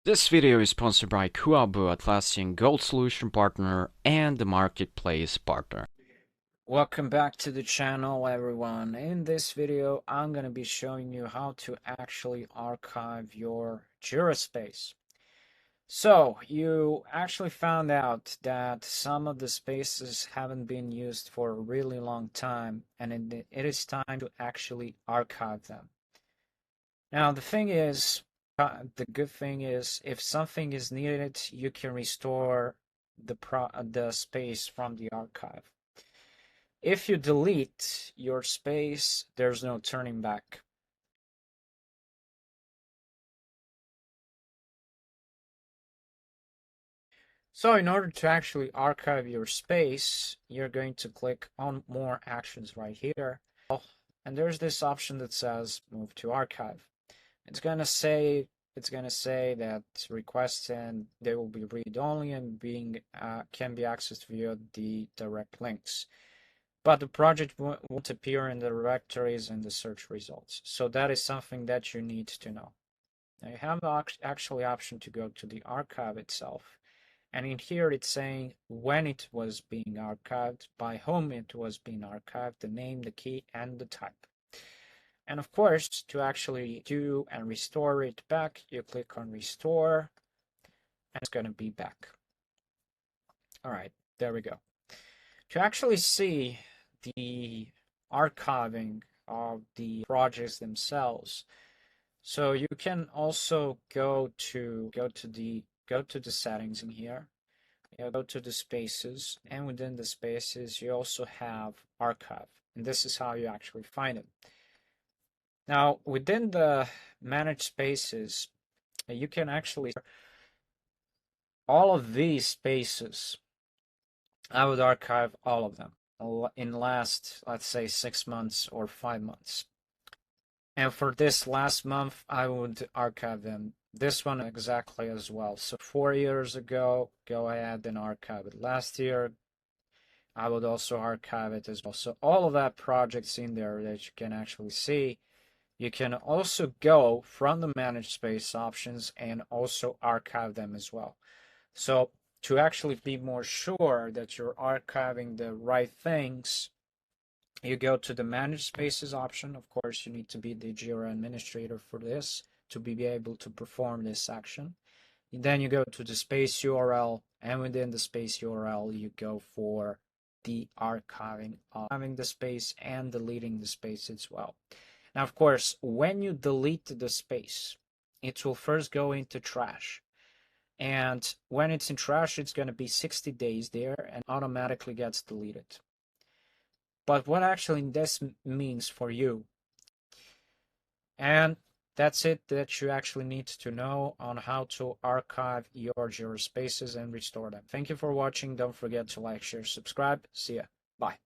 This video is sponsored by Kuabu, Atlassian Gold Solution Partner and the Marketplace Partner. Welcome back to the channel, everyone. In this video, I'm going to be showing you how to actually archive your Jira space. So, you actually found out that some of the spaces haven't been used for a really long time, and it is time to actually archive them. Now, the good thing is, if something is needed, you can restore the space from the archive. If you delete your space, there's no turning back. So in order to actually archive your space, you're going to click on More Actions right here. And there's this option that says Move to Archive. It's gonna say that requests and they will be read-only and can be accessed via the direct links. But the project won't appear in the directories and the search results. So that is something that you need to know. Now you have the actually option to go to the archive itself. And in here it's saying when it was being archived, by whom it was being archived, the name, the key, and the type. And of course, to actually do and restore it back, you click on Restore, and it's going to be back. All right, there we go. To actually see the archiving of the projects themselves, so you can also go to the settings in here. You go to the spaces, and within the spaces, you also have archive, and this is how you actually find it. Now, within the managed spaces, you can actually all of these spaces. I would archive all of them in last, let's say, 6 months or 5 months. And for this last month, I would archive them. This one exactly as well. So 4 years ago, go ahead and archive it. Last year, I would also archive it as well. So all of that projects in there that you can actually see. You can also go from the manage space options and also archive them as well. So to actually be more sure that you're archiving the right things, you go to the manage spaces option. Of course, you need to be the Jira administrator for this to be able to perform this action. And then you go to the space URL, and within the space URL, you go for the archiving the space and deleting the space as well. Now, of course, when you delete the space, it will first go into trash. And when it's in trash, it's going to be 60 days there and automatically gets deleted. But what actually this means for you, and that's it that you actually need to know on how to archive your Jira spaces and restore them. Thank you for watching. Don't forget to like, share, subscribe. See ya. Bye.